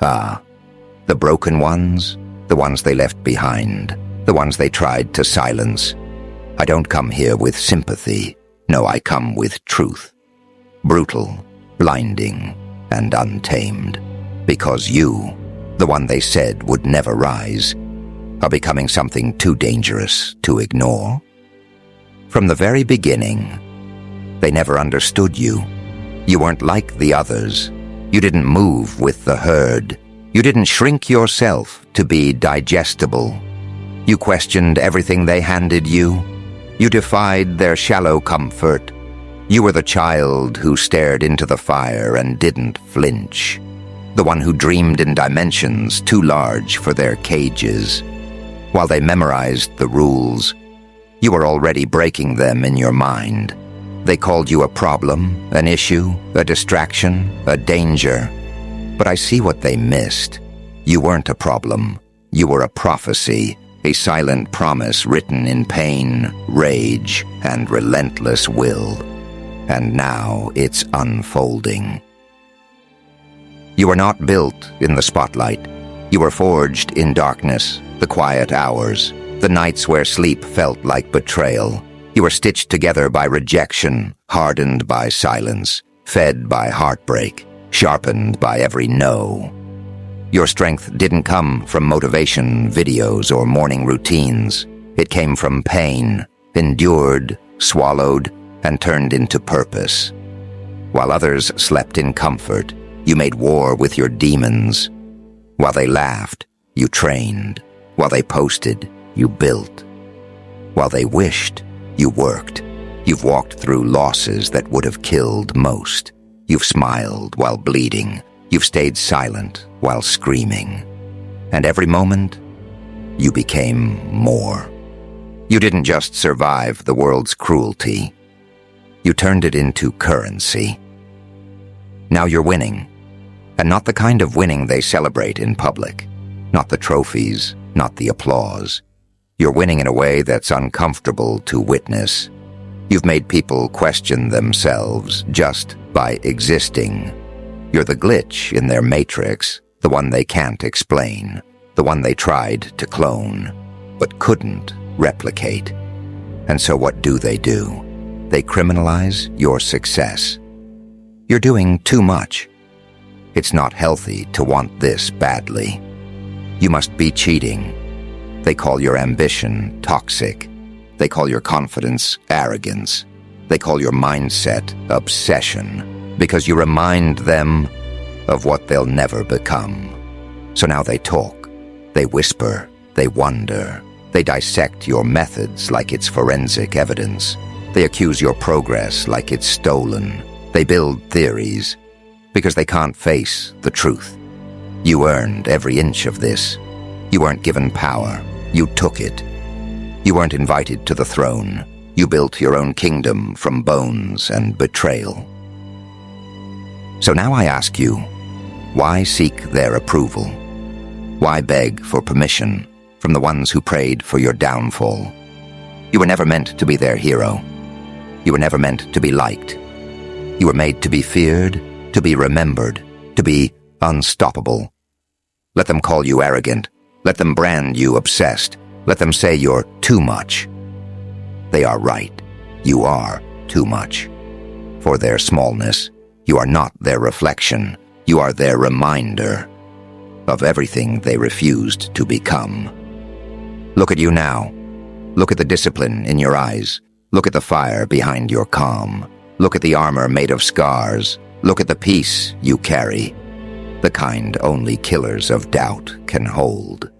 Ah, the broken ones, the ones they left behind, the ones they tried to silence. I don't come here with sympathy. No, I come with truth. Brutal, blinding, and untamed. Because you, the one they said would never rise, are becoming something too dangerous to ignore. From the very beginning, they never understood you. You weren't like the others. You didn't move with the herd. You didn't shrink yourself to be digestible. You questioned everything they handed you. You defied their shallow comfort. You were the child who stared into the fire and didn't flinch. The one who dreamed in dimensions too large for their cages. While they memorized the rules, you were already breaking them in your mind. They called you a problem, an issue, a distraction, a danger. But I see what they missed. You weren't a problem. You were a prophecy, a silent promise written in pain, rage, and relentless will. And now it's unfolding. You were not built in the spotlight. You were forged in darkness, the quiet hours, the nights where sleep felt like betrayal. You were stitched together by rejection, hardened by silence, fed by heartbreak, sharpened by every no. Your strength didn't come from motivation videos or morning routines. It came from pain, endured, swallowed, and turned into purpose. While others slept in comfort, you made war with your demons. While they laughed, you trained. While they posted, you built. While they wished, you worked. You've walked through losses that would have killed most. You've smiled while bleeding. You've stayed silent while screaming. And every moment, you became more. You didn't just survive the world's cruelty. You turned it into currency. Now you're winning. And not the kind of winning they celebrate in public. Not the trophies, not the applause. You're winning in a way that's uncomfortable to witness. You've made people question themselves just by existing. You're the glitch in their matrix, the one they can't explain, the one they tried to clone, but couldn't replicate. And so what do? They criminalize your success. You're doing too much. It's not healthy to want this badly. You must be cheating. They call your ambition toxic. They call your confidence arrogance. They call your mindset obsession, because you remind them of what they'll never become. So now they talk, they whisper, they wonder, they dissect your methods like it's forensic evidence. They accuse your progress like it's stolen. They build theories because they can't face the truth. You earned every inch of this. You weren't given power. You took it. You weren't invited to the throne. You built your own kingdom from bones and betrayal. So now I ask you, why seek their approval? Why beg for permission from the ones who prayed for your downfall? You were never meant to be their hero. You were never meant to be liked. You were made to be feared, to be remembered, to be unstoppable. Let them call you arrogant. Let them brand you obsessed. Let them say you're too much. They are right. You are too much. For their smallness, you are not their reflection. You are their reminder of everything they refused to become. Look at you now. Look at the discipline in your eyes. Look at the fire behind your calm. Look at the armor made of scars. Look at the peace you carry, the kind only killers of doubt can hold.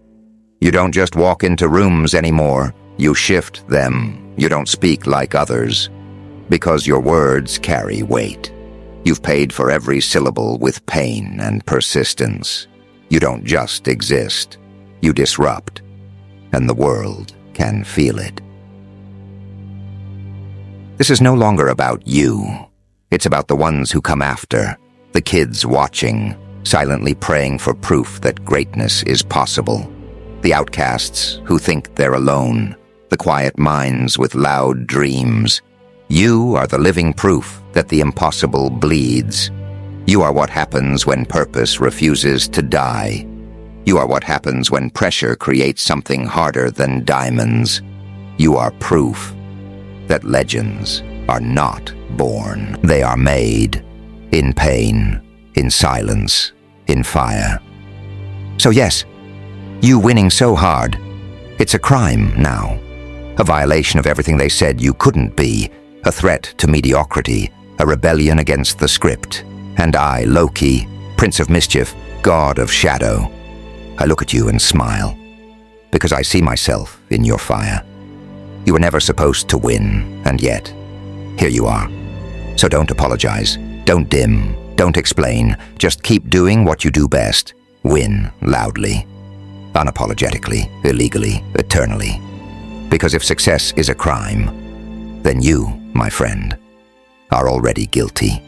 You don't just walk into rooms anymore. You shift them. You don't speak like others, because your words carry weight. You've paid for every syllable with pain and persistence. You don't just exist. You disrupt, and the world can feel it. This is no longer about you. It's about the ones who come after, the kids watching, silently praying for proof that greatness is possible. The outcasts who think they're alone, the quiet minds with loud dreams. You are the living proof that the impossible bleeds. You are what happens when purpose refuses to die. You are what happens when pressure creates something harder than diamonds. You are proof that legends are not born. They are made in pain, in silence, in fire. So yes, you winning so hard, it's a crime now. A violation of everything they said you couldn't be, a threat to mediocrity, a rebellion against the script. And I, Loki, Prince of Mischief, God of Shadow, I look at you and smile, because I see myself in your fire. You were never supposed to win, and yet, here you are. So don't apologize, don't dim, don't explain, just keep doing what you do best. Win loudly, unapologetically, illegally, eternally. Because if success is a crime, then you, my friend, are already guilty.